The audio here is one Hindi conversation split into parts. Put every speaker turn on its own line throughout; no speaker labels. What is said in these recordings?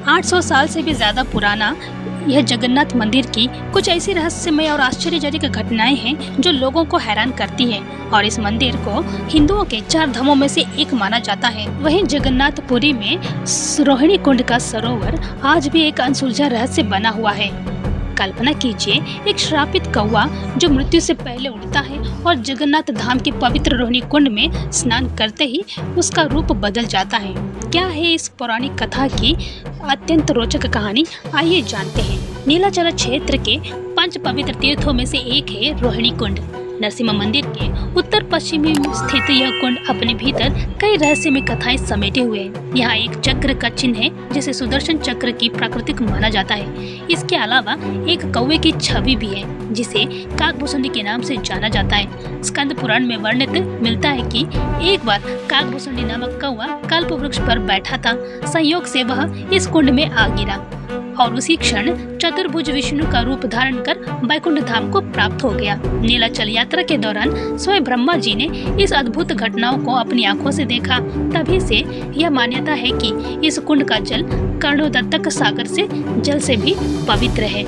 800 साल से भी ज़्यादा पुराना यह जगन्नाथ मंदिर की कुछ ऐसी रहस्यमय और आश्चर्यजनक घटनाएं हैं जो लोगों को हैरान करती हैं और इस मंदिर को हिंदुओं के 4 धामों में से एक माना जाता है। वहीं जगन्नाथपुरी में रोहिणी कुंड का सरोवर आज भी एक अनसुलझा रहस्य बना हुआ है। कल्पना कीजिए, एक श्रापित कौवा जो मृत्यु से पहले उड़ता है और जगन्नाथ धाम के पवित्र रोहिणी कुंड में स्नान करते ही उसका रूप बदल जाता है। क्या है इस पौराणिक कथा की अत्यंत रोचक कहानी, आइए जानते हैं। नीलाचल क्षेत्र के 5 पवित्र तीर्थों में से एक है रोहिणी कुंड। नरसिम्हा मंदिर के उत्तर पश्चिमी में स्थित यह कुंड अपने भीतर कई रहस्यमय कथाएं समेटे हुए हैं। यहाँ एक चक्र का चिन्ह है जिसे सुदर्शन चक्र की प्राकृतिक माना जाता है। इसके अलावा एक कौवे की छवि भी है जिसे काकभूषणी के नाम से जाना जाता है। स्कंद पुराण में वर्णित मिलता है कि एक बार काकभूषणी नामक कौवा कल्प वृक्ष पर बैठा था। संयोग से वह इस कुंड में आ गिरा और उसी क्षण चतुर्भुज विष्णु का रूप धारण कर वैकुंठ धाम को प्राप्त हो गया। नीलाचल यात्रा के दौरान स्वयं ब्रह्मा जी ने इस अद्भुत घटनाओं को अपनी आंखों से देखा। तभी से यह मान्यता है कि इस कुंड का जल कर्णोदत्तक सागर से जल से भी पवित्र है।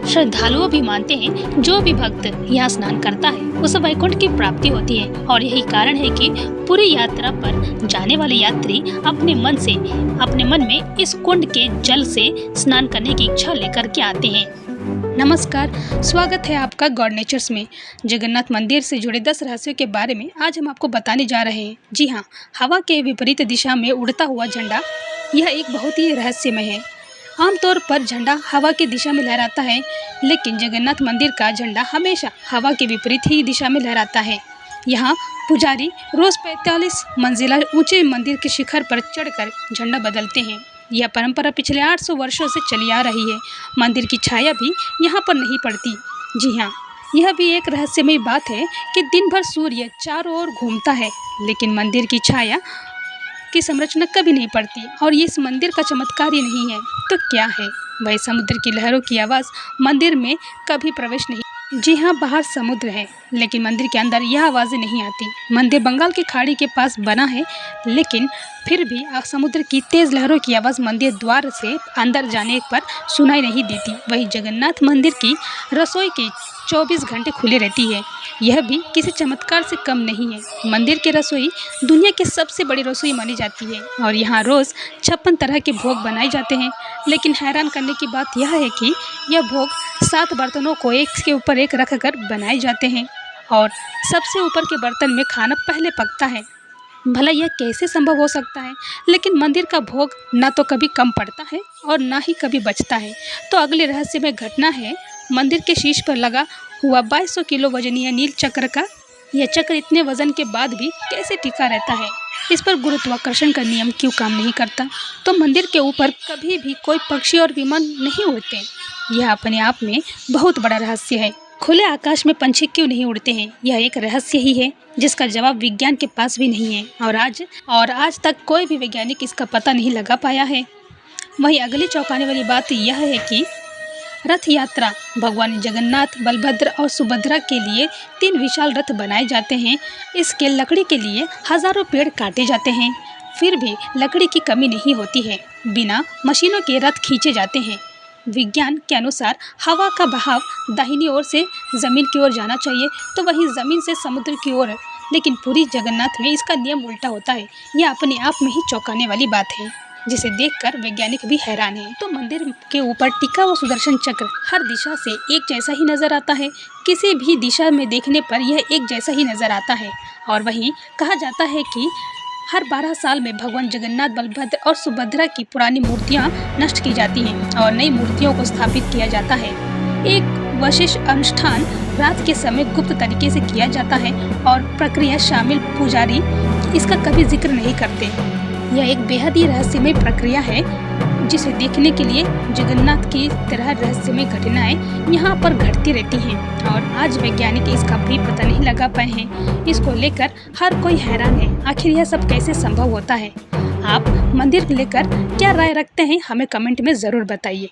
श्रद्धालुओं भी मानते हैं जो भी भक्त यहाँ स्नान करता है उसे वैकुंठ की प्राप्ति होती है और यही कारण है कि पूरी यात्रा पर जाने वाले यात्री अपने मन में इस कुंड के जल से स्नान करने की इच्छा लेकर के आते हैं। नमस्कार, स्वागत है आपका गॉड नेचर्स में। जगन्नाथ मंदिर से जुड़े 10 रहस्यों के बारे में आज हम आपको बताने जा रहे हैं। जी हाँ, हवा के विपरीत दिशा में उड़ता हुआ झंडा यह एक बहुत ही रहस्यमय है। आमतौर पर झंडा हवा की दिशा में लहराता है, लेकिन जगन्नाथ मंदिर का झंडा हमेशा हवा के विपरीत ही दिशा में लहराता है। यहाँ पुजारी रोज 45 मंजिला ऊंचे मंदिर के शिखर पर चढ़कर झंडा बदलते हैं। यह परंपरा पिछले 800 वर्षों से चली आ रही है। मंदिर की छाया भी यहाँ पर नहीं पड़ती। जी हाँ, यह भी एक रहस्यमय बात है कि दिन भर सूर्य चारों ओर घूमता है, लेकिन मंदिर की छाया की संरचना कभी नहीं पड़ती और ये इस मंदिर का चमत्कार ही नहीं है तो क्या है? वह समुद्र की लहरों की आवाज़ मंदिर में कभी प्रवेश नहीं। जी हाँ, बाहर समुद्र है लेकिन मंदिर के अंदर यह आवाज़ें नहीं आती। मंदिर बंगाल की खाड़ी के पास बना है, लेकिन फिर भी समुद्र की तेज़ लहरों की आवाज़ मंदिर द्वार से अंदर जाने पर सुनाई नहीं देती। वही जगन्नाथ मंदिर की रसोई की 24 घंटे खुली रहती है। यह भी किसी चमत्कार से कम नहीं है। मंदिर की रसोई दुनिया की सबसे बड़ी रसोई मानी जाती है और यहाँ रोज़ 56 तरह के भोग बनाए जाते हैं। लेकिन हैरान करने की बात यह है कि यह भोग 7 बर्तनों को एक के ऊपर एक रख कर बनाए जाते हैं और सबसे ऊपर के बर्तन में खाना पहले पकता है। भला यह कैसे संभव हो सकता है? लेकिन मंदिर का भोग ना तो कभी कम पड़ता है और ना ही कभी बचता है। तो अगले रहस्यमय घटना है मंदिर के शीश पर लगा हुआ 2200 किलो वजनीय नील चक्र का। यह चक्र इतने वजन के बाद भी कैसे टिका रहता है? इस पर गुरुत्वाकर्षण का नियम क्यों काम नहीं करता? तो मंदिर के ऊपर कभी भी कोई पक्षी और विमान नहीं उड़ते। यह अपने आप में बहुत बड़ा रहस्य है। खुले आकाश में पंछी क्यों नहीं उड़ते हैं? यह एक रहस्य ही है जिसका जवाब विज्ञान के पास भी नहीं है और आज तक कोई भी वैज्ञानिक इसका पता नहीं लगा पाया है। वहीं अगली चौंकाने वाली बात यह है कि रथ यात्रा भगवान जगन्नाथ, बलभद्र और सुभद्रा के लिए 3 विशाल रथ बनाए जाते हैं। इसके लकड़ी के लिए हजारों पेड़ काटे जाते हैं, फिर भी लकड़ी की कमी नहीं होती है। बिना मशीनों के रथ खींचे जाते हैं। विज्ञान के अनुसार हवा का बहाव दाहिनी ओर से ज़मीन की ओर जाना चाहिए, तो वहीं ज़मीन से समुद्र की ओर, लेकिन पूरी जगन्नाथ में इसका नियम उल्टा होता है। यह अपने आप में ही चौंकाने वाली बात है जिसे देखकर वैज्ञानिक भी हैरान हैं। तो मंदिर के ऊपर टिका हुआ सुदर्शन चक्र हर दिशा से एक जैसा ही नजर आता है। किसी भी दिशा में देखने पर यह एक जैसा ही नजर आता है और वहीं कहा जाता है कि हर 12 साल में भगवान जगन्नाथ, बलभद्र और सुभद्रा की पुरानी मूर्तियां नष्ट की जाती हैं और नई मूर्तियों को स्थापित किया जाता है। एक विशेष अनुष्ठान रात के समय गुप्त तरीके से किया जाता है और प्रक्रिया शामिल पुजारी इसका कभी जिक्र नहीं करते। यह एक बेहद ही रहस्यमय प्रक्रिया है जिसे देखने के लिए जगन्नाथ की तरह रहस्यमय घटनाएं यहाँ पर घटती रहती हैं और आज वैज्ञानिक इसका भी पता नहीं लगा पाए हैं। इसको लेकर हर कोई हैरान है, आखिर यह सब कैसे संभव होता है? आप मंदिर लेकर क्या राय रखते हैं? हमें कमेंट में ज़रूर बताइए।